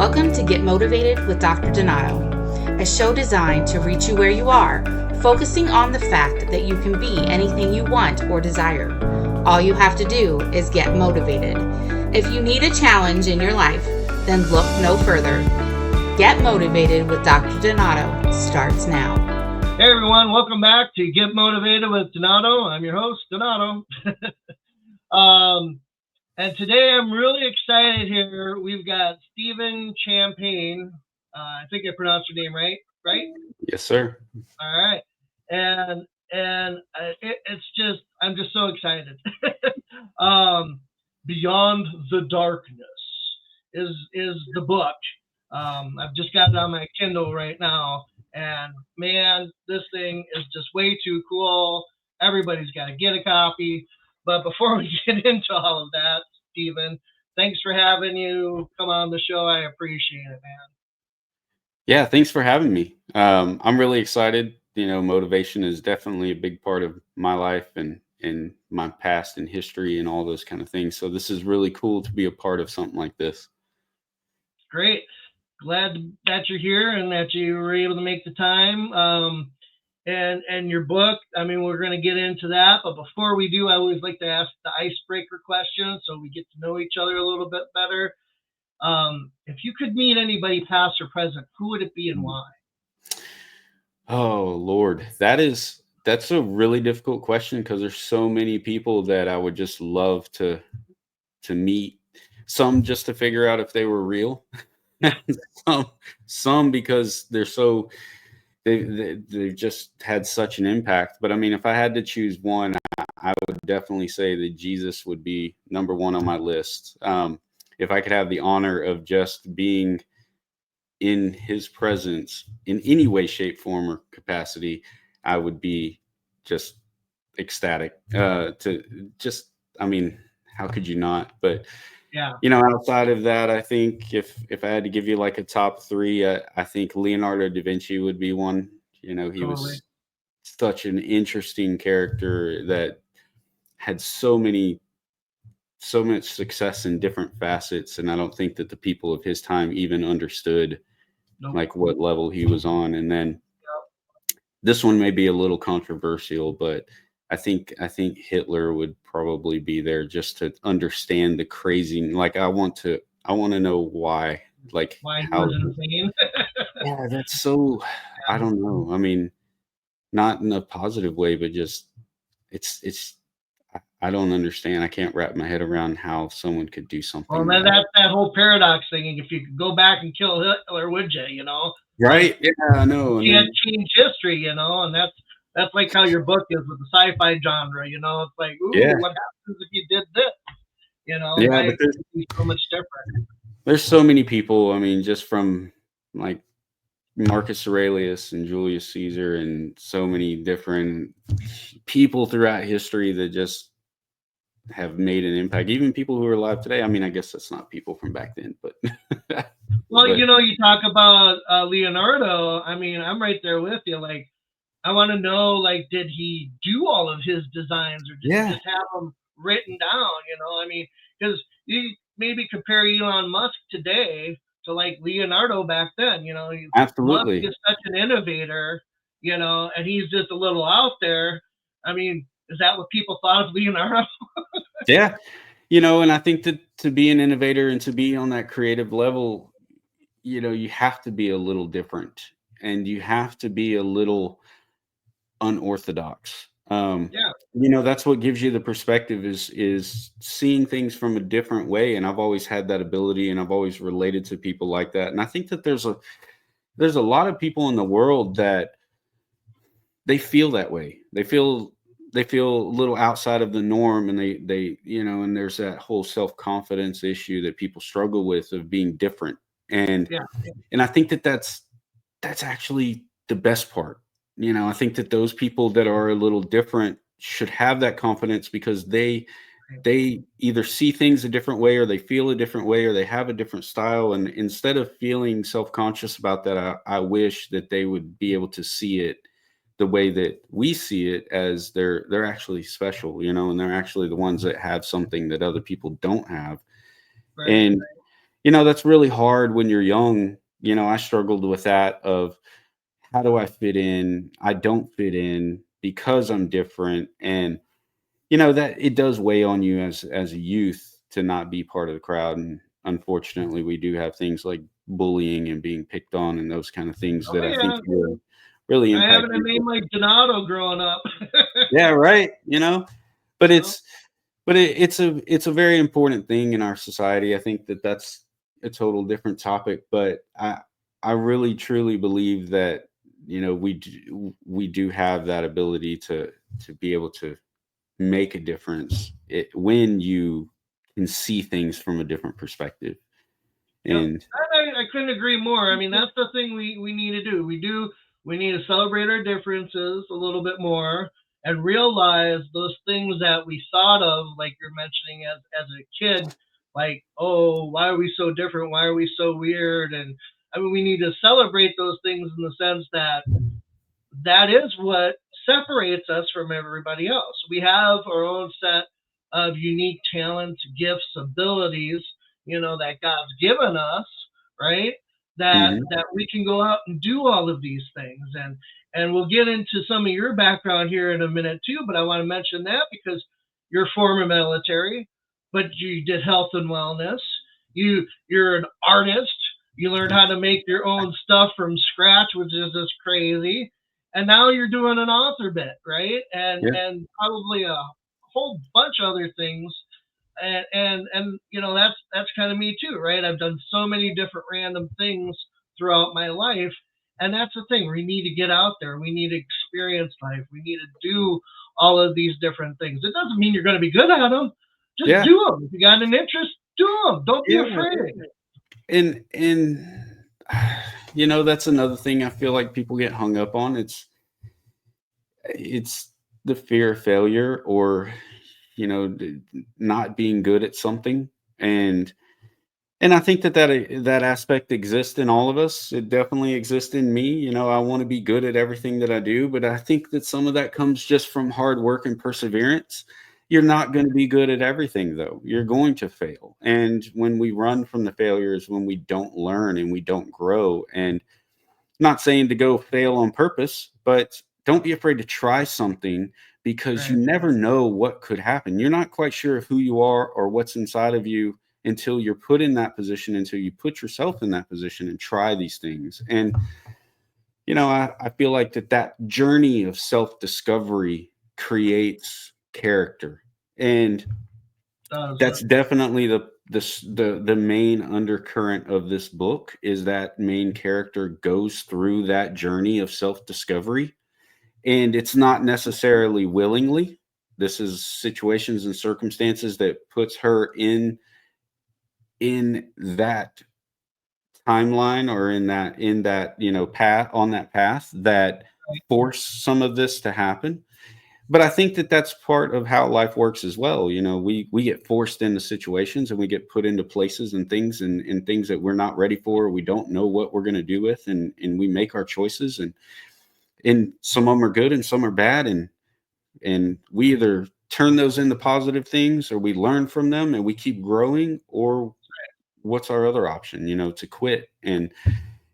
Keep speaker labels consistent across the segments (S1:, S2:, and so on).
S1: Welcome to Get Motivated with Dr. Donato, a show designed to reach you where you are, focusing on the fact that you can be anything you want or desire. All you have to do is get motivated. If you need a challenge in your life, then look no further. Get Motivated with Dr. Donato starts now.
S2: Hey everyone, welcome back to Get Motivated with Donato. I'm your host, Donato. And today I'm really excited here. We've got Stephen Champagne. I think I pronounced your name right?
S3: Yes, sir.
S2: All right. And it's just, I'm just so excited. Beyond the Darkness is the book. I've just got it on my Kindle right now. And man, this thing is just way too cool. Everybody's got to get a copy. But before we get into all of that, Stephen, thanks for having you come on the show. I appreciate it, man.
S3: Yeah, thanks for having me. I'm really excited. Motivation is definitely a big part of my life and my past and history and all those kind of things. So this is really cool to be a part of something like this.
S2: Great. Glad that you're here and that you were able to make the time. And your book, I mean, we're going to get into that. But before we do, I always like to ask the icebreaker question so we get to know each other a little bit better. If you could meet anybody past or present, who would it be and why?
S3: Oh, Lord, that's a really difficult question because there's so many people that I would just love to meet. Some just to figure out if they were real. some because they've just had such an impact. But I mean, if I had to choose one, I would definitely say that Jesus would be number one on my list. If I could have the honor of just being in his presence in any way, shape, form, or capacity, I would be just ecstatic. I mean, how could you not? But
S2: yeah,
S3: outside of that, I think if I had to give you like a top three, I think Leonardo da Vinci would be one. He
S2: totally.
S3: was such an interesting character that had so much success in different facets, and I don't think that the people of his time even understood like what level he was on. And then this one may be a little controversial, but I think Hitler would probably be there just to understand the crazy. Like I want to know why. Like
S2: why he
S3: how
S2: was insane.
S3: yeah, that's so. I don't know. I mean, not in a positive way, but just it's. I don't understand. I can't wrap my head around how someone could do something.
S2: Well, then that's that whole paradox thing. If you could go back and kill Hitler, would you?
S3: Right?
S2: Like,
S3: yeah, I know.
S2: You can't change history, and that's like how your book is with the sci-fi genre. It's like, ooh,
S3: yeah.
S2: What happens if you did this?
S3: Yeah,
S2: Life would be so much different.
S3: There's so many people. I mean, just from like Marcus Aurelius and Julius Caesar and so many different people throughout history that just have made an impact. Even people who are alive today. I mean, I guess that's not people from back then, but
S2: well, you talk about Leonardo. I mean, I'm right there with you. Like, I want to know, like, did he do all of his designs, or did he just have them written down? I mean, because you maybe compare Elon Musk today to like Leonardo back then.
S3: Absolutely,
S2: Musk is such an innovator, and he's just a little out there. I mean, is that what people thought of Leonardo?
S3: Yeah. And I think that to be an innovator and to be on that creative level, you have to be a little different and you have to be a little unorthodox. That's what gives you the perspective is seeing things from a different way. And I've always had that ability and I've always related to people like that. And I think that there's a lot of people in the world that they feel that way. They feel a little outside of the norm, and they and there's that whole self-confidence issue that people struggle with of being different. And I think that that's actually the best part. I think that those people that are a little different should have that confidence because they either see things a different way or they feel a different way or they have a different style. And instead of feeling self-conscious about that, I wish that they would be able to see it the way that we see it, as they're actually special, and they're actually the ones that have something that other people don't have. Right. And that's really hard when you're young. I struggled with that of how do I fit in? I don't fit in because I'm different. And that it does weigh on you as a youth to not be part of the crowd. And unfortunately, we do have things like bullying and being picked on and those kind of things
S2: Oh
S3: that I think
S2: yeah,
S3: really
S2: I
S3: impact
S2: having a name
S3: people.
S2: like Donato growing up.
S3: Yeah, right. But
S2: You know?
S3: it's a very important thing in our society. I think that that's a total different topic, but I really truly believe that we do have that ability to be able to make a difference when you can see things from a different perspective.
S2: Yep.
S3: And
S2: I couldn't agree more. I mean, that's the thing we need to do. We need to celebrate our differences a little bit more and realize those things that we thought of, like you're mentioning as a kid, like, oh, why are we so different? Why are we so weird? And I mean, we need to celebrate those things in the sense that that is what separates us from everybody else. We have our own set of unique talents, gifts, abilities, that God's given us, right?
S3: mhm.
S2: That we can go out and do all of these things. And we'll get into some of your background here in a minute too, but I want to mention that because you're former military, but you did health and wellness. You're an artist. You learned how to make your own stuff from scratch, which is just crazy, and now you're doing an author bit, right?
S3: Yeah,
S2: And probably a whole bunch of other things. And that's kind of me too, right? I've done so many different random things throughout my life, and that's the thing. We need to get out there. We need to experience life. We need to do all of these different things. It doesn't mean you're going to be good at them. Just
S3: yeah,
S2: do them. If you got an interest, do them. Don't be
S3: yeah.
S2: afraid.
S3: And that's another thing I feel like people get hung up on. It's the fear of failure, or not being good at something. And I think that aspect exists in all of us. It definitely exists in me. I want to be good at everything that I do, but I think that some of that comes just from hard work and perseverance. You're not going to be good at everything, though. You're going to fail. And when we run from the failures, when we don't learn and we don't grow, and not saying to go fail on purpose, but don't be afraid to try something, because you
S2: Right.
S3: never know what could happen. You're not quite sure of who you are or what's inside of you until you're put in that position, until you put yourself in that position and try these things. And, I feel like that journey of self discovery creates character. And
S2: Does
S3: that's definitely the main undercurrent of this book, is that main character goes through that journey of self-discovery, and it's not necessarily willingly. This is situations and circumstances that puts her in that timeline, or in that path, on that path, that force some of this to happen. But I think that that's part of how life works as well. We get forced into situations, and we get put into places and things that we're not ready for. We don't know what we're going to do with, and we make our choices, and some of them are good and some are bad, and we either turn those into positive things, or we learn from them and we keep growing, or what's our other option, to quit. And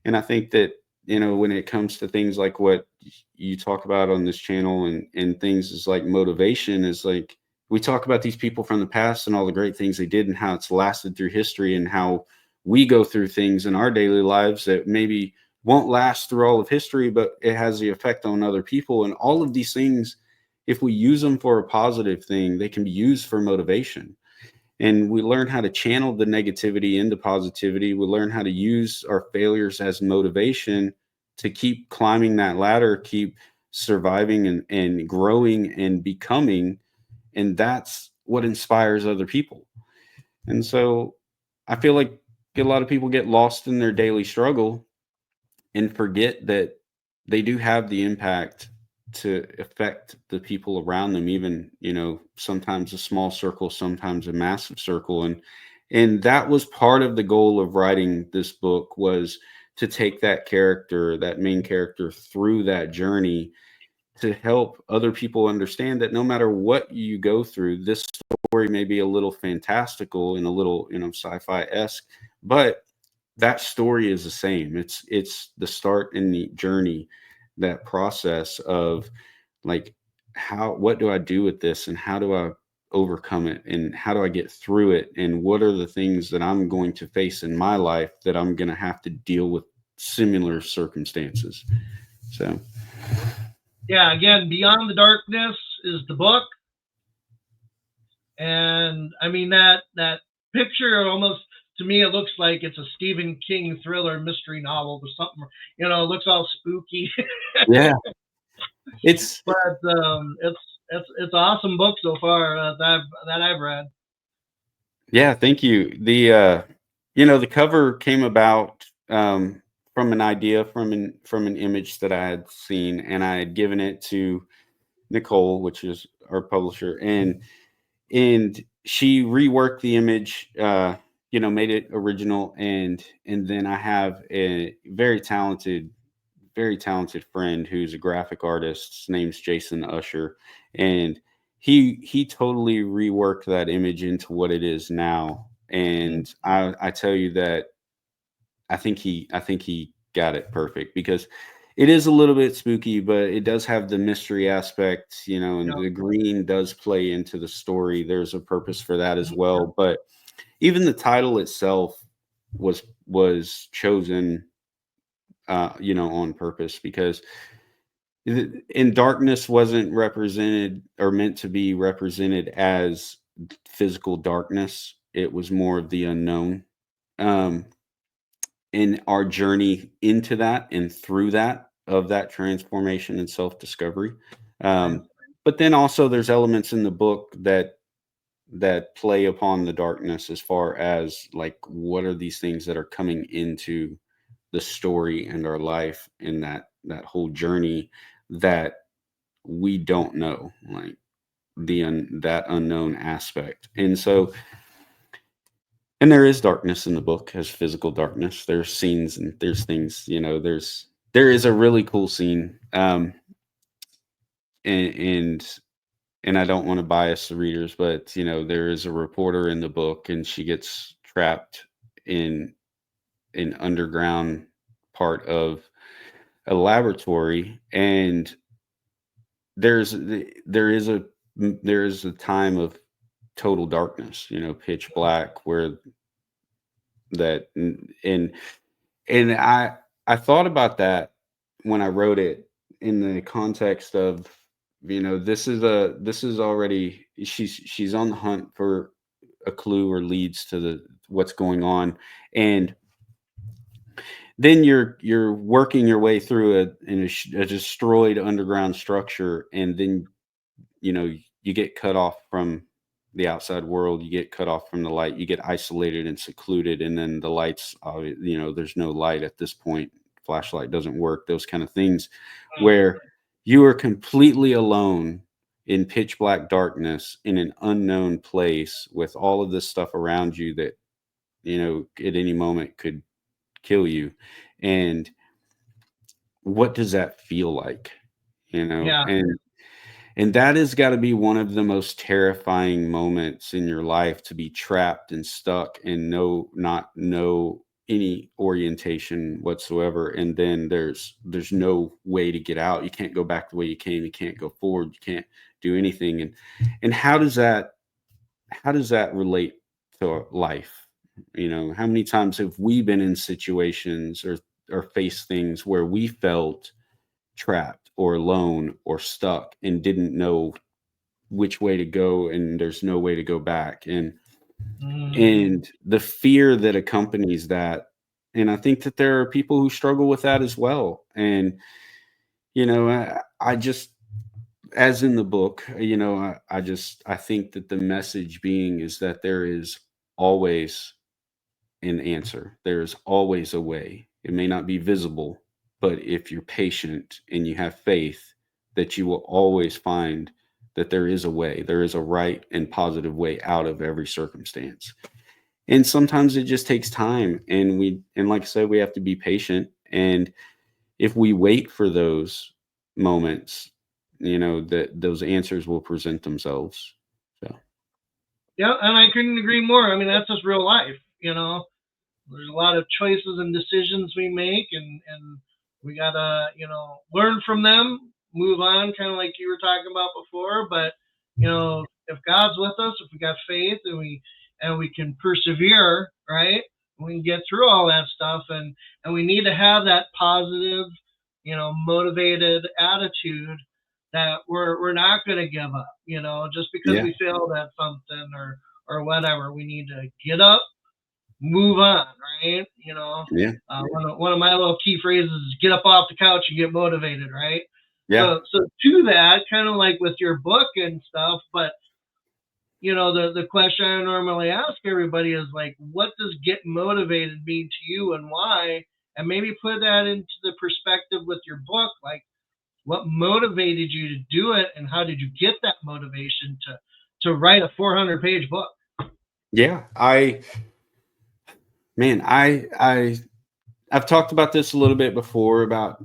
S3: I think that, when it comes to things like what you talk about on this channel, and things is like motivation, is like we talk about these people from the past and all the great things they did, and how it's lasted through history, and how we go through things in our daily lives that maybe won't last through all of history, but it has the effect on other people. And all of these things, if we use them for a positive thing, they can be used for motivation. And we learn how to channel the negativity into positivity. We learn how to use our failures as motivation to keep climbing that ladder, keep surviving, and growing and becoming. And that's what inspires other people. And so I feel like a lot of people get lost in their daily struggle and forget that they do have the impact to affect the people around them, even, sometimes a small circle, sometimes a massive circle. And that was part of the goal of writing this book, was to take that main character through that journey, to help other people understand that no matter what you go through, this story may be a little fantastical and a little, sci-fi-esque, but that story is the same. It's the start and the journey, that process of like, what do I do with this, and how do I overcome it, and how do I get through it, and what are the things that I'm going to face in my life that I'm going to have to deal with similar circumstances. So
S2: Yeah, again, Beyond the Darkness is the book. And I mean, that picture almost, to me, it looks like it's a Stephen King thriller mystery novel or something. It looks all spooky.
S3: yeah, it's
S2: But it's an awesome book so far that I've read.
S3: yeah, thank you. The cover came about from an idea, from an image that I had seen, and I had given it to Nicole, which is our publisher, and she reworked the image, made it original, and then I have a very talented friend who's a graphic artist. His name's Jason Usher, and he totally reworked that image into what it is now. And I tell you that I think he got it perfect, because it is a little bit spooky, but it does have the mystery aspect, and the green does play into the story. There's a purpose for that as well. But even the title itself was chosen, on purpose, because in darkness wasn't represented or meant to be represented as physical darkness. It was more of the unknown. In our journey into that and through that, of that transformation and self-discovery. But then also there's elements in the book that play upon the darkness, as far as like, what are these things that are coming into the story and our life, and that whole journey that we don't know, like that unknown aspect. And there is darkness in the book, as physical darkness. There's scenes and there's things, there is a really cool scene. And I don't want to bias the readers, but there is a reporter in the book, and she gets trapped in an underground part of a laboratory, and there is a time of total darkness, pitch black, where that and I thought about that when I wrote it, in the context of, this is already, she's on the hunt for a clue or leads to what's going on, and then you're working your way through a destroyed underground structure, and then you get cut off from the outside world, you get cut off from the light, you get isolated and secluded, and then the lights, there's no light at this point, flashlight doesn't work, those kind of things, where you are completely alone in pitch black darkness, in an unknown place, with all of this stuff around you that at any moment could kill you. And what does that feel like?
S2: Yeah.
S3: And that has got to be one of the most terrifying moments in your life, to be trapped and stuck and not know any orientation whatsoever. And then there's no way to get out. You can't go back the way you came. You can't go forward. You can't do anything. And how does that relate to life? How many times have we been in situations or faced things where we felt trapped or alone or stuck and didn't know which way to go, and there's no way to go back, and the fear that accompanies that. And I think that there are people who struggle with that as well. And I just, as in the book, I think that the message being is that there is always an answer. There is always a way. It may not be visible, but if you're patient and you have faith, that you will always find that there is a way. There is a right and positive way out of every circumstance. And sometimes it just takes time. And like I said, we have to be patient. And if we wait for those moments, that those answers will present themselves. So
S2: Yeah, and I couldn't agree more. I mean, that's just real life. There's a lot of choices and decisions we make, and we gotta learn from them, move on, kind of like you were talking about before. But if God's with us, if we got faith, and we can persevere, right, we can get through all that stuff, and we need to have that positive, motivated attitude that we're not going to give up, just because
S3: yeah,
S2: we failed at something or whatever. We need to get up, move on, right?
S3: yeah,
S2: One of my little key phrases is get up off the couch and get motivated, right?
S3: yeah,
S2: So to that, kind of like with your book and stuff, but the question I normally ask everybody is like, what does get motivated mean to you and why? And maybe put that into the perspective with your book, like what motivated you to do it and how did you get that motivation to write a 400-page book?
S3: yeah. I've talked about this a little bit before about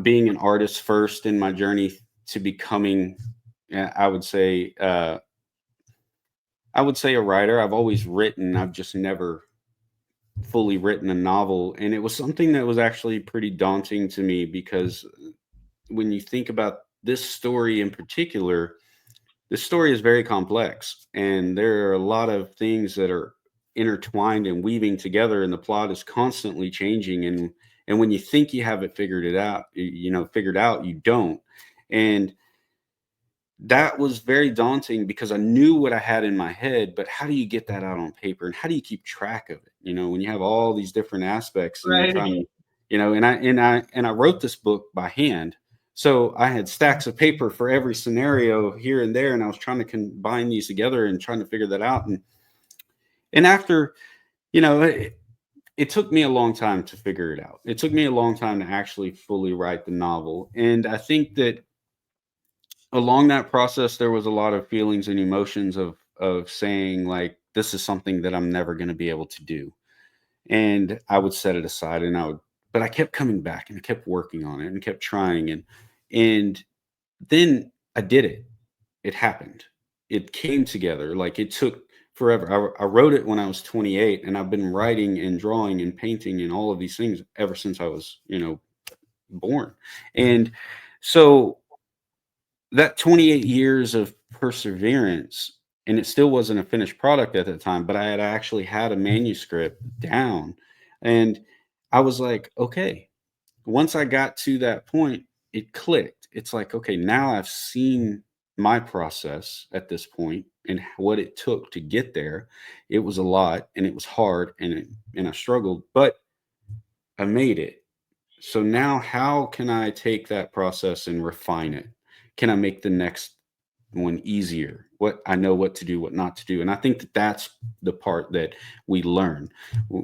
S3: being an artist first in my journey to becoming, I would say, a writer. I've always written. I've just never fully written a novel, and it was something that was actually pretty daunting to me because when you think about this story in particular, this story is very complex, and there are a lot of things that are intertwined and weaving together, and the plot is constantly changing. And when you think you have it figured out, you don't. And that was very daunting because I knew what I had in my head, but how do you get that out on paper, and how do you keep track of it? When you have all these different aspects and you're
S2: Right.
S3: trying to, and I wrote this book by hand. So I had stacks of paper for every scenario here and there, and I was trying to combine these together and trying to figure that out. And after, it took me a long time to figure it out. It took me a long time to actually fully write the novel. And I think that along that process there was a lot of feelings and emotions of saying, like, this is something that I'm never going to be able to do. And I would set it aside, but I kept coming back and I kept working on it and kept trying, and then I did it. It happened. It came together. Like, it took forever. I wrote it when I was 28, and I've been writing and drawing and painting and all of these things ever since I was born. And so that 28 years of perseverance, and it still wasn't a finished product at that time, but I had actually had a manuscript down, and I was like, okay, once I got to that point, it clicked. It's like, okay, now I've seen my process at this point and what it took to get there. It was a lot, and it was hard, and I struggled, but I made it. So now how can I take that process and refine it? Can I make the next one easier? What I know what to do, what not to do. And I think that that's the part that we learn. A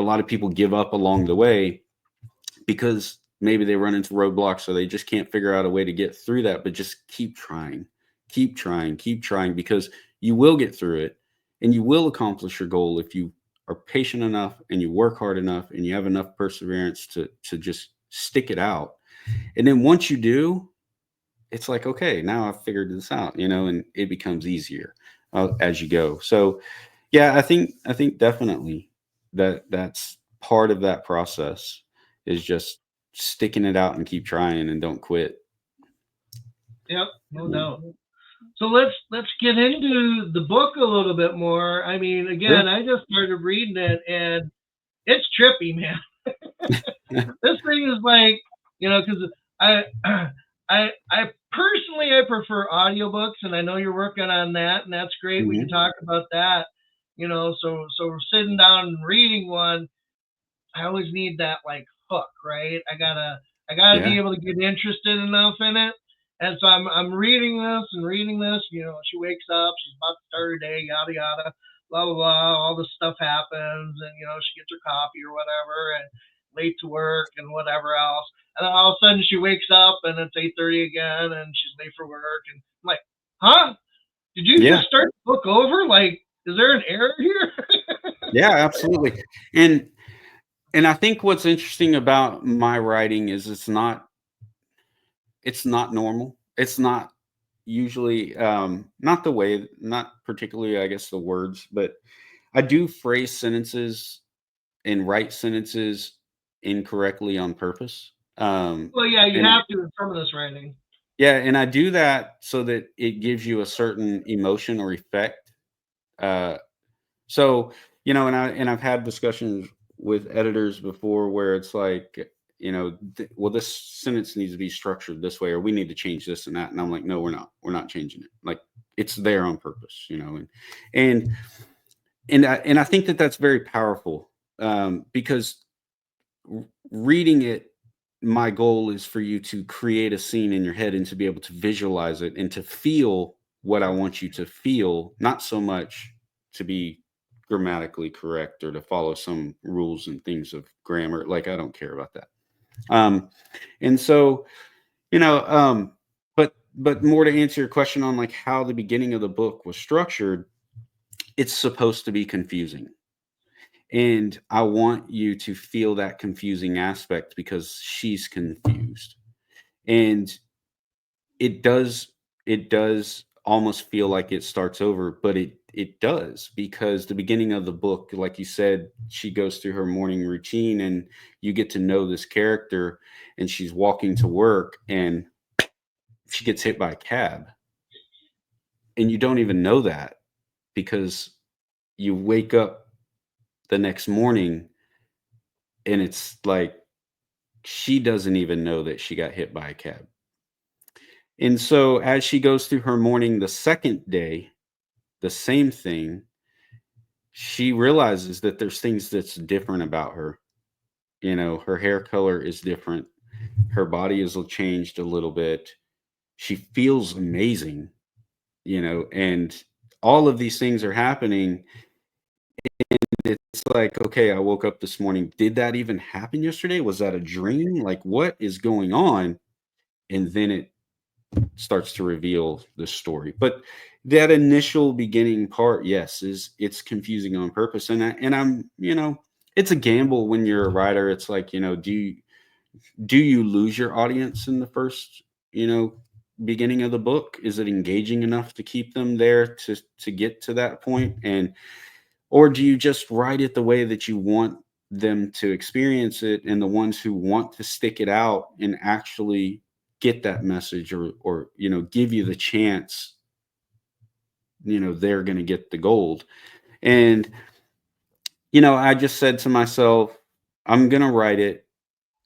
S3: lot of people give up along the way because maybe they run into roadblocks, or they just can't figure out a way to get through that. But just keep trying, keep trying, keep trying, because you will get through it, and you will accomplish your goal if you are patient enough and you work hard enough and you have enough perseverance to just stick it out. And then once you do, it's like, okay, now I've figured this out, and it becomes easier as you go. So yeah, I think definitely that's part of that process, is just sticking it out and keep trying and don't quit.
S2: Yep, no
S3: Yeah.
S2: doubt. So let's get into the book a little bit more. I mean,
S3: Sure.
S2: again, I just started reading it and it's trippy, man. This thing is like, because I I personally I prefer audiobooks, and I know you're working on that, and that's great. We can
S3: Hmm.
S2: talk about that. So sitting down and reading one, I always need that like hook, right? I gotta be
S3: Yeah.
S2: able to get interested enough in it. And so I'm reading this and reading this. She wakes up, she's about to start her day, yada yada, blah blah blah. All this stuff happens, and she gets her coffee or whatever, and late to work and whatever else. And then all of a sudden she wakes up and it's 8:30 again, and she's late for work. And I'm like, huh? Did you
S3: Yeah.
S2: just start the book over? Like, is there an error here?
S3: Yeah, absolutely. And I think what's interesting about my writing is it's not normal. it's not usually not the way, not particularly, I guess, the words, but I do phrase sentences and write sentences incorrectly on purpose.
S2: Well, yeah, you
S3: And
S2: have to in some of this writing.
S3: yeah, and I do that so that it gives you a certain emotion or effect. Uh, so, and I've had discussions with editors before where it's like, well, this sentence needs to be structured this way, or we need to change this and that. And I'm like, no, we're not. We're not changing it. Like, it's there on purpose, and I think that that's very powerful, because reading it, my goal is for you to create a scene in your head and to be able to visualize it and to feel what I want you to feel, not so much to be grammatically correct or to follow some rules and things of grammar. Like, I don't care about that. And so, you know, but more to answer your question on like how the beginning of the book was structured, it's supposed to be confusing. And I want you to feel that confusing aspect because she's confused. And it does almost feel like it starts over, but it does, because the beginning of the book, like you said, she goes through her morning routine and you get to know this character, and she's walking to work and she gets hit by a cab. And you don't even know that because you wake up the next morning and it's like she doesn't even know that she got hit by a cab. And so as she goes through her morning the second day, the same thing, she realizes that there's things that's different about her. Her hair color is different. Her body is changed a little bit. She feels amazing, and all of these things are happening. It's like, okay, I woke up this morning. Did that even happen yesterday? Was that a dream? Like, what is going on? And then it starts to reveal the story. But that initial beginning part, yes, it's confusing on purpose. And it's a gamble when you're a writer. It's like, do you lose your audience in the first, beginning of the book? Is it engaging enough to keep them there to get to that point? Or do you just write it the way that you want them to experience it, and the ones who want to stick it out and actually get that message, or give you the chance, they're going to get the gold. And I just said to myself, I'm going to write it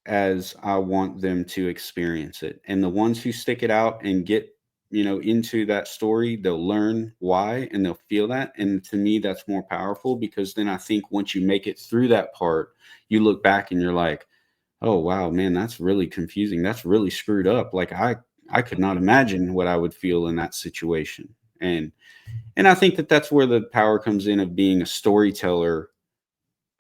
S3: as I want them to experience it, and the ones who stick it out and get into that story, they'll learn why and they'll feel that. And to me, that's more powerful, because then I think once you make it through that part, you look back and you're like, oh wow, man, that's really confusing, that's really screwed up. Like, I could not imagine what I would feel in that situation. And I think that that's where the power comes in of being a storyteller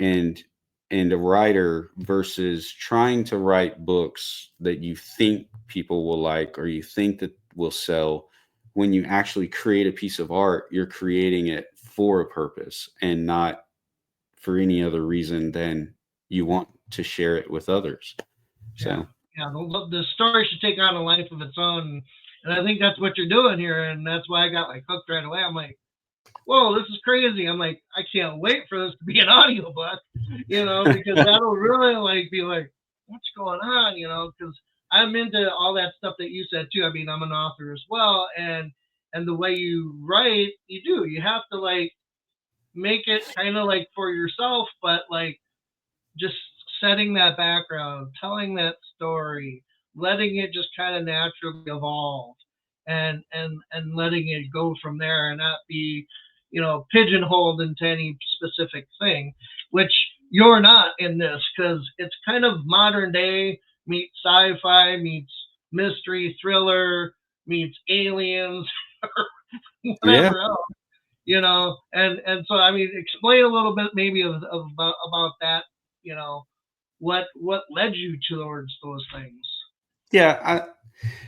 S3: and a writer, versus trying to write books that you think people will like or you think that will sell. When you actually create a piece of art, you're creating it for a purpose and not for any other reason than you want to share it with others.
S2: Yeah,
S3: So
S2: yeah. The story should take on a life of its own, and I think that's what you're doing here, and that's why I got like hooked right away. I'm like, whoa, this is crazy. I'm like, I can't wait for this to be an audiobook, because that'll really like be like, what's going on, because I'm into all that stuff that you said too. I mean, I'm an author as well, and the way you write, you have to like make it kind of like for yourself, but like just setting that background, telling that story, letting it just kind of naturally evolve, and letting it go from there, and not be, pigeonholed into any specific thing, which you're not in this, because it's kind of modern day meets sci-fi meets mystery thriller meets aliens or
S3: yeah,
S2: whatever else, and so I mean, explain a little bit maybe of about that, you know, what led you towards those things.
S3: yeah.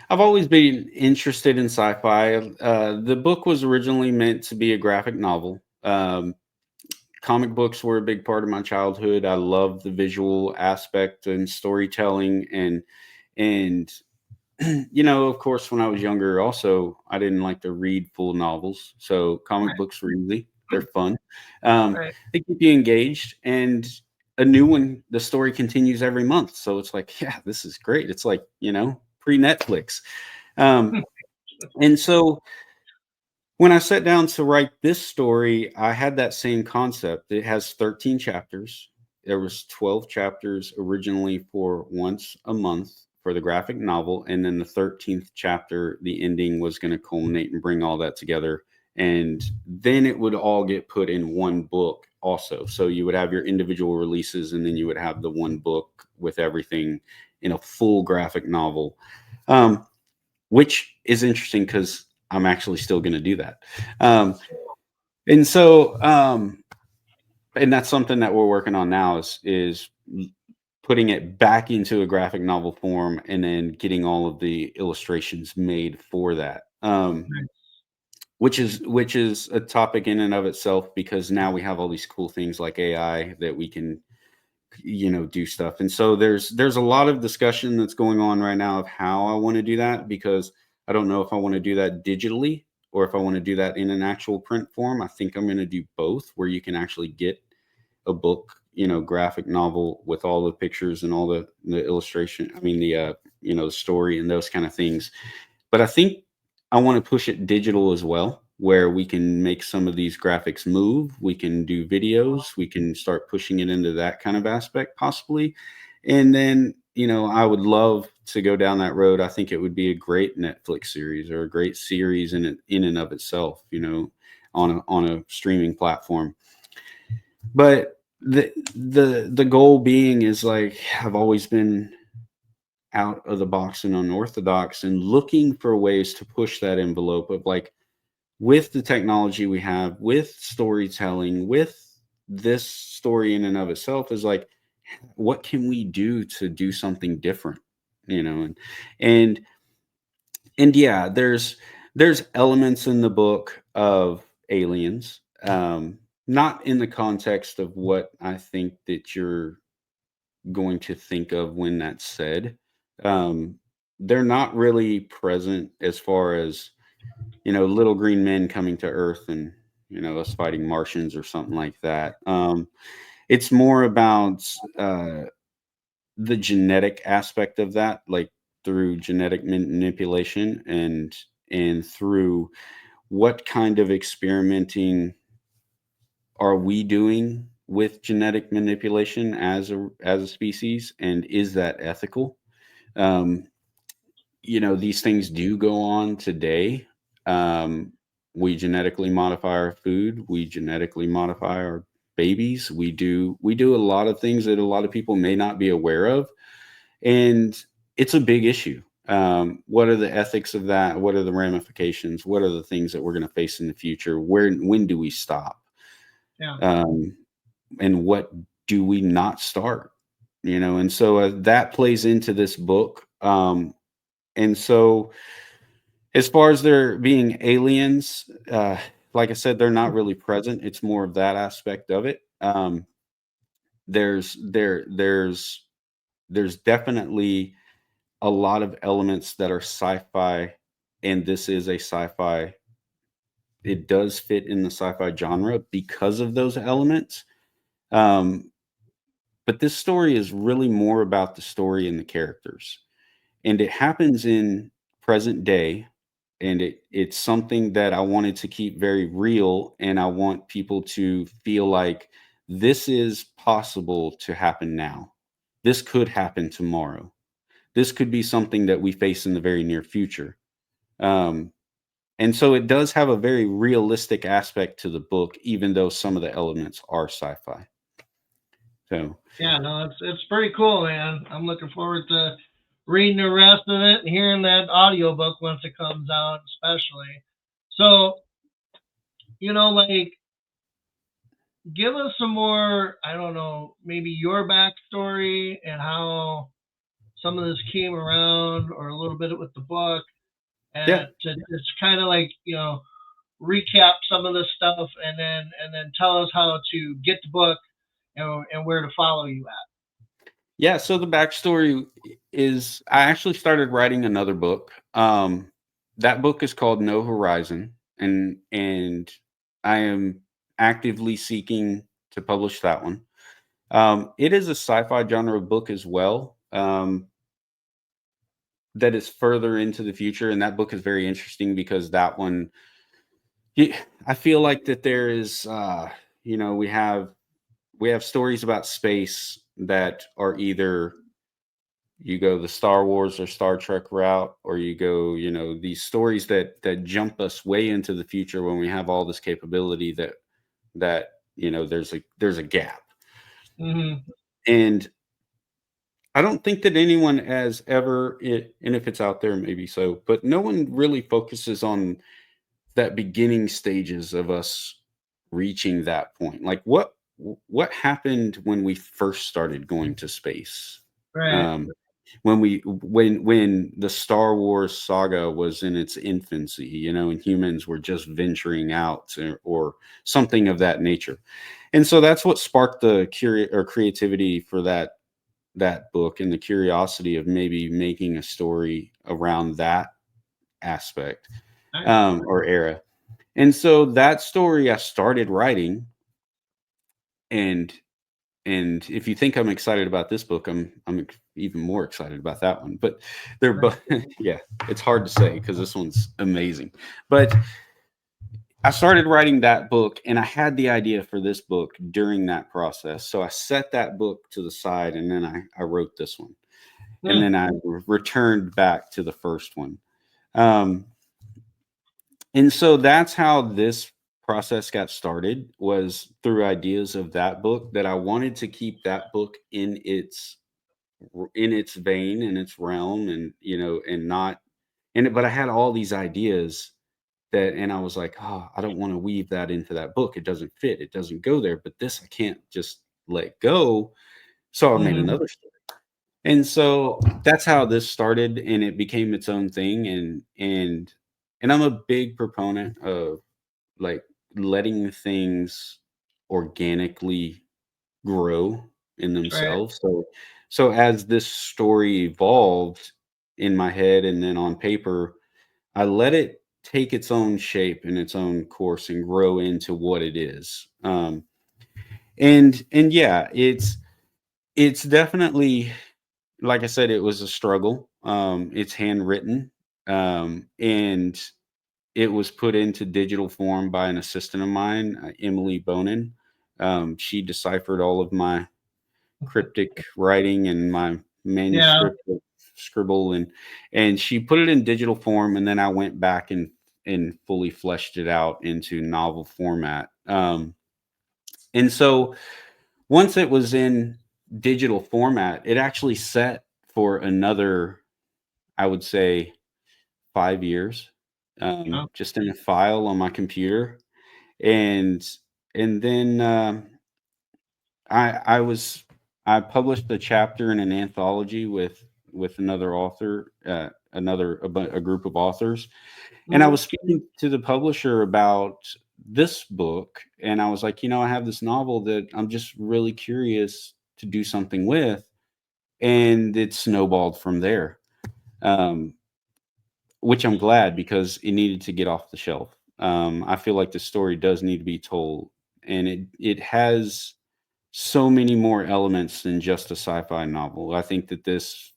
S3: I've always been interested in sci-fi. The book was originally meant to be a graphic novel. Comic books were a big part of my childhood. I love the visual aspect and storytelling, and of course, when I was younger, also, I didn't like to read full novels. So comic books were easy. They're fun.
S2: Right.
S3: They keep you engaged, and a new one, the story continues every month. So it's like, yeah, this is great. It's like, pre Netflix. And so when I sat down to write this story, I had that same concept. It has 13 chapters. There was 12 chapters originally for once a month for the graphic novel, and then the 13th chapter, the ending was going to culminate and bring all that together. And then it would all get put in one book also. So you would have your individual releases, and then you would have the one book with everything in a full graphic novel. Which is interesting because I'm actually still going to do that. Um, and so, and that's something that we're working on now is putting it back into a graphic novel form and then getting all of the illustrations made for that. Which is a topic in and of itself, because now we have all these cool things like AI that we can do stuff. And so there's a lot of discussion that's going on right now of how I want to do that, because I don't know if I want to do that digitally or if I want to do that in an actual print form. I think I'm going to do both, where you can actually get a book, graphic novel with all the pictures and all the illustration, I mean the story and those kind of things. But I think I want to push it digital as well, where we can make some of these graphics move. We can do videos. We can start pushing it into that kind of aspect, possibly. And then, I would love to go down that road. I think it would be a great Netflix series, or a great series in and of itself, on a streaming platform. But the goal being is, like, I've always been out of the box and unorthodox, and looking for ways to push that envelope of, like, with the technology we have, with storytelling, with this story in and of itself, is like, what can we do to do something different? And and yeah, there's elements in the book of aliens, not in the context of what I think that you're going to think of when that's said. Um, they're not really present as far as, little green men coming to Earth and, us fighting Martians or something like that. It's more about the genetic aspect of that, like through genetic manipulation, and through what kind of experimenting are we doing with genetic manipulation as a species, and is that ethical? Um, these things do go on today. Um, we genetically modify our food. We genetically modify our babies. We do a lot of things that a lot of people may not be aware of, and it's a big issue. What are the ethics of that? What are the ramifications? What are the things that we're going to face in the future? When do we stop?
S2: Yeah.
S3: And what do we not start? And so that plays into this book. And so, as far as there being aliens, like I said, they're not really present. It's more of that aspect of it. There's there there's definitely a lot of elements that are sci-fi, and this is a sci-fi. It does fit in the sci-fi genre because of those elements. Um, but this story is really more about the story and the characters, and it happens in present day, and it's something that I wanted to keep very real, and I want people to feel like this is possible to happen now. This could happen tomorrow. This could be something that we face in the very near future. Um, and so it does have a very realistic aspect to the book, even though some of the elements are sci-fi. So
S2: Yeah, no, it's pretty cool, man. I'm looking forward to reading the rest of it and hearing that audiobook once it comes out, especially. So, like, give us some more, I don't know, maybe your backstory and how some of this came around, or a little bit with the book,
S3: yeah,
S2: and to just kind of, like, recap some of the stuff, and then tell us how to get the book, and where to follow you at.
S3: yeah. So the backstory. is I actually started writing another book. That book is called No Horizon, and I am actively seeking to publish that one. It is a sci-fi genre book as well. That is further into the future, and that book is very interesting because that one, y- I feel like that there is, we have stories about space that are either you go the Star Wars or Star Trek route, or you go, these stories that jump us way into the future when we have all this capability that there's a gap.
S2: Hmm.
S3: And I don't think that anyone has ever, and if it's out there, maybe so, but no one really focuses on that beginning stages of us reaching that point. Like what happened when we first started going to space?
S2: Right.
S3: Um, when the Star Wars saga was in its infancy, and humans were just venturing out, or something of that nature. And so that's what sparked the creativity for that book, and the curiosity of maybe making a story around that aspect,
S2: Nice.
S3: or era. And so that story I started writing, and if you think I'm excited about this book, I'm even more excited about that one. But they're
S2: Right.
S3: both, yeah, it's hard to say because this one's amazing. But I started writing that book, and I had the idea for this book during that process. So I set that book to the side, and then I wrote this one, and
S2: Hmm.
S3: then I returned back to the first one. Um, and so that's how this process got started, was through ideas of that book, that I wanted to keep that book in its vein, in its realm, and and not, but I had all these ideas and I was like, oh, I don't want to weave that into that book. It doesn't fit. It doesn't go there. But this I can't just let go. So I made
S2: Hmm.
S3: another story. And so that's how this started, and it became its own thing. And I'm a big proponent of, like, letting things organically grow in
S2: Right.
S3: themselves. So as this story evolved in my head and then on paper, I let it take its own shape and its own course and grow into what it is. And yeah, it's definitely, like I said, it was a struggle. It's handwritten, and it was put into digital form by an assistant of mine, Emily Bonin. She deciphered all of my cryptic writing and my
S2: Yeah.
S3: manuscript scribble, and she put it in digital form, and then I went back and fully fleshed it out into novel format. And so once it was in digital format, it actually set for another, I would say, 5 years,
S2: Oh.
S3: just in a file on my computer. And and then I published a chapter in an anthology with another author, a group of authors, and I
S2: Hmm.
S3: was speaking to the publisher about this book, and I was like, I have this novel that I'm just really curious to do something with, and it snowballed from there. Um, which I'm glad, because it needed to get off the shelf. I feel like the story does need to be told, and it has so many more elements than just a sci-fi novel. I think that this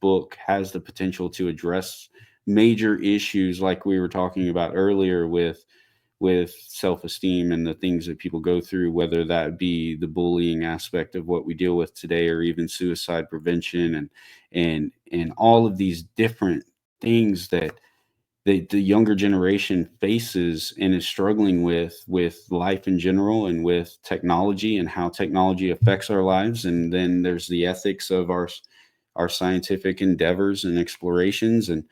S3: book has the potential to address major issues, like we were talking about earlier, with self-esteem and the things that people go through, whether that be the bullying aspect of what we deal with today, or even suicide prevention, and all of these different things that the younger generation faces and is struggling with life in general, and with technology and how technology affects our lives. And then there's the ethics of our scientific endeavors and explorations. And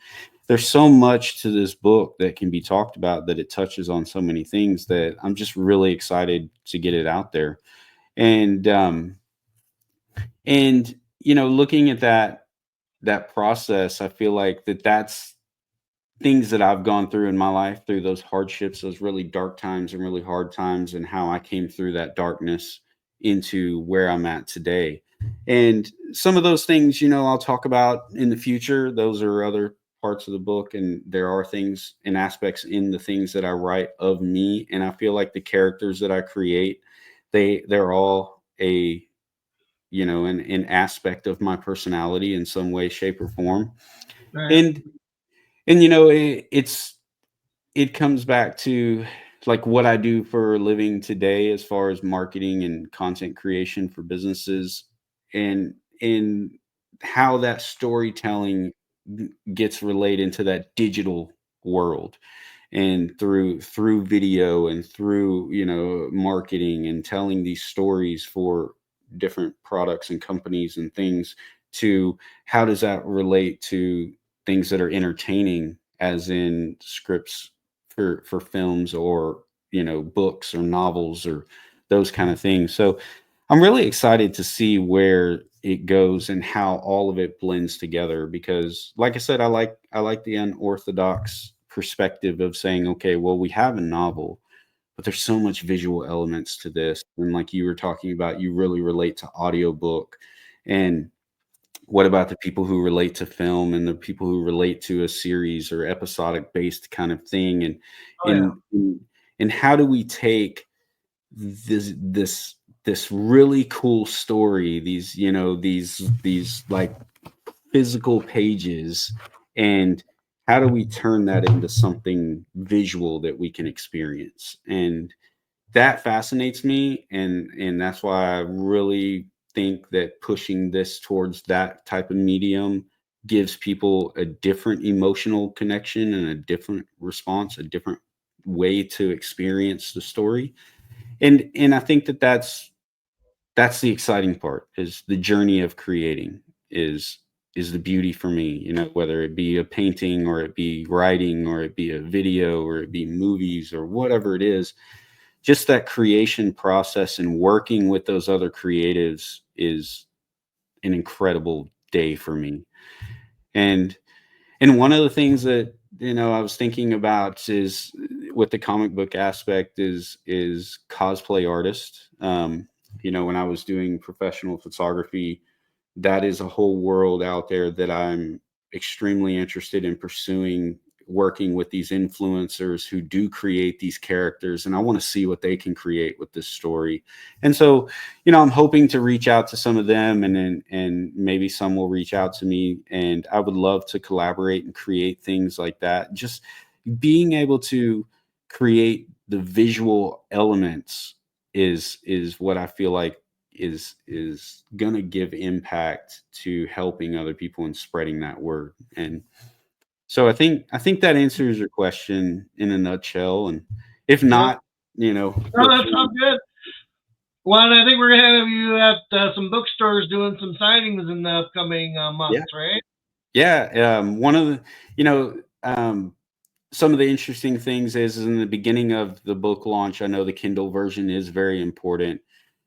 S3: there's so much to this book that can be talked about, that it touches on so many things, that I'm just really excited to get it out there. And looking at that process, I feel like that's things that I've gone through in my life, through those hardships, those really dark times and really hard times, and how I came through that darkness into where I'm at today. And some of those things, you know, I'll talk about in the future. Those are other parts of the book, and there are things and aspects in the things that I write of me. And I feel like the characters that I create, they're all a, you know, an aspect of my personality in some way, shape, or form.
S2: Right.
S3: And you know, it comes back to like what I do for a living today as far as marketing and content creation for businesses, and how that storytelling gets relayed into that digital world, and through video and through, you know, marketing and telling these stories for different products and companies and things, to how does that relate to things that are entertaining, as in scripts for films, or, you know, books or novels or those kind of things. So I'm really excited to see where it goes and how all of it blends together, because like I said, I like the unorthodox perspective of saying, okay, well, we have a novel, but there's so much visual elements to this. And like you were talking about, you really relate to audiobook. And what about the people who relate to film, and the people who relate to a series or episodic based kind of thing? And
S2: Oh yeah.
S3: how do we take this really cool story, these, you know, these like physical pages, and how do we turn that into something visual that we can experience? And that fascinates me, and that's why I really think that pushing this towards that type of medium gives people a different emotional connection and a different response, a different way to experience the story. And I think that that's the exciting part, is the journey of creating, is is the beauty for me, you know, whether it be a painting or it be writing or it be a video or it be movies or whatever it is. Just that creation process and working with those other creatives is an incredible day for me. And one of the things that, you know, I was thinking about is, with the comic book aspect, is cosplay artist. You know, when I was doing professional photography, that is a whole world out there that I'm extremely interested in pursuing, working with these influencers who do create these characters, and I want to see what they can create with this story. And so, you know, I'm hoping to reach out to some of them, and then maybe some will reach out to me, and I would love to collaborate and create things like that. Just being able to create the visual elements is what I feel like is going to give impact to helping other people and spreading that word. And so I think that answers your question in a nutshell. And if
S2: Yep.
S3: not, you know,
S2: No,
S3: feel
S2: that
S3: free.
S2: sounds good. Well, and I think we're gonna have you at some bookstores doing some signings in the upcoming
S3: Yeah.
S2: months, right?
S3: Yeah. One of the, you know, some of the interesting things is in the beginning of the book launch, I know the Kindle version is very important.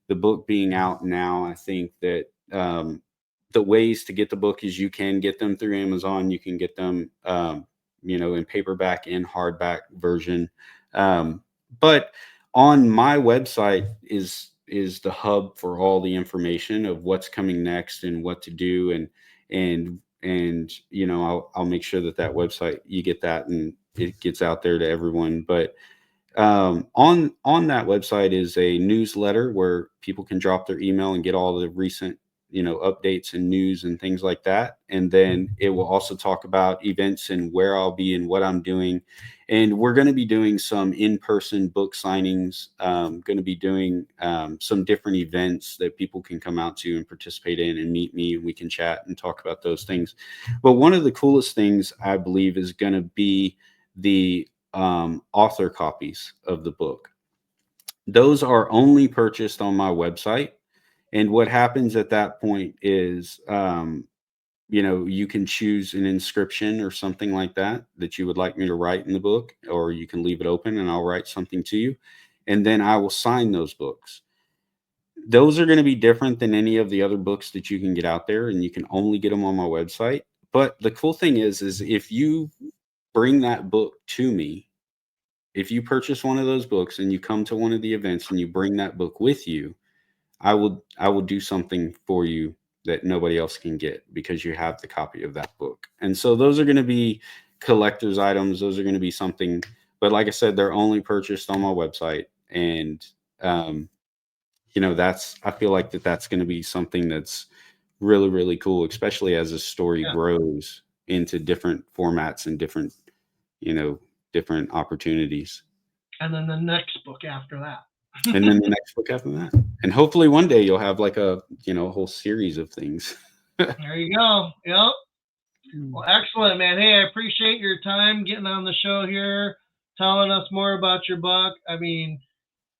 S3: The book being out now, I think that the ways to get the book is, you can get them through Amazon. You can get them, you know, in paperback and hardback version. Um, but on my website is the hub for all the information of what's coming next and what to do. And you know, I'll make sure that that website, you get that, and it gets out there to everyone. But on that website is a newsletter where people can drop their email and get all the recent, you know, updates and news and things like that. And then it will also talk about events and where I'll be and what I'm doing. And we're going to be doing some in-person book signings, going to be doing some different events that people can come out to and participate in and meet me, and we can chat and talk about those things. But one of the coolest things, I believe, is going to be the author copies of the book. Those are only purchased on my website. And what happens at that point is, you know, you can choose an inscription or something like that that you would like me to write in the book, or you can leave it open and I'll write something to you. And then I will sign those books. Those are going to be different than any of the other books that you can get out there, and you can only get them on my website. But the cool thing is if you bring that book to me, if you purchase one of those books and you come to one of the events and you bring that book with you, I will do something for you that nobody else can get because you have the copy of that book. And so those are going to be collector's items. Those are going to be something, but like I said, they're only purchased on my website. And, I feel like that's going to be something that's really, really cool, especially as the story grows into different formats and different opportunities.
S2: And then the next book after that.
S3: And then the next book after that. And hopefully one day you'll have like a whole series of things.
S2: There you go. Yep. Well, excellent, man. Hey, I appreciate your time getting on the show here, telling us more about your book. I mean,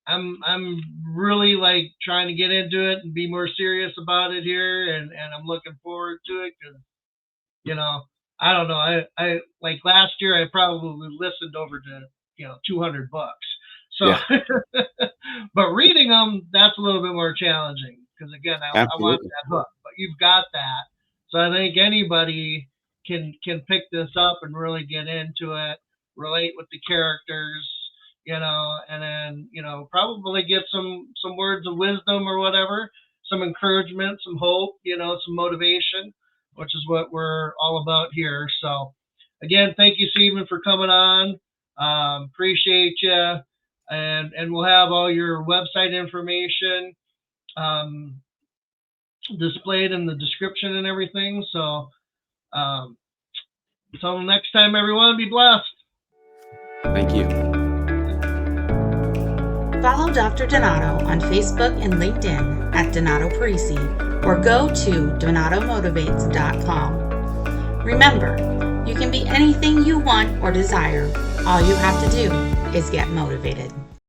S2: I'm really like trying to get into it and be more serious about it here, and I'm looking forward to it because, I don't know. I like last year I probably listened over to 200 books. So, but reading them, that's a little bit more challenging because again, I want that hook. But you've got that, so I think anybody can pick this up and really get into it, relate with the characters, and then probably get some words of wisdom or whatever, some encouragement, some hope, some motivation, which is what we're all about here. So, again, thank you, Stephen, for coming on. Appreciate you. And we'll have all your website information displayed in the description and everything. So until next time, everyone, be blessed.
S3: Thank you.
S1: Follow Dr. Donato on Facebook and LinkedIn at Donato Perricci or go to donatomotivates.com. Remember, you can be anything you want or desire. All you have to do is get motivated.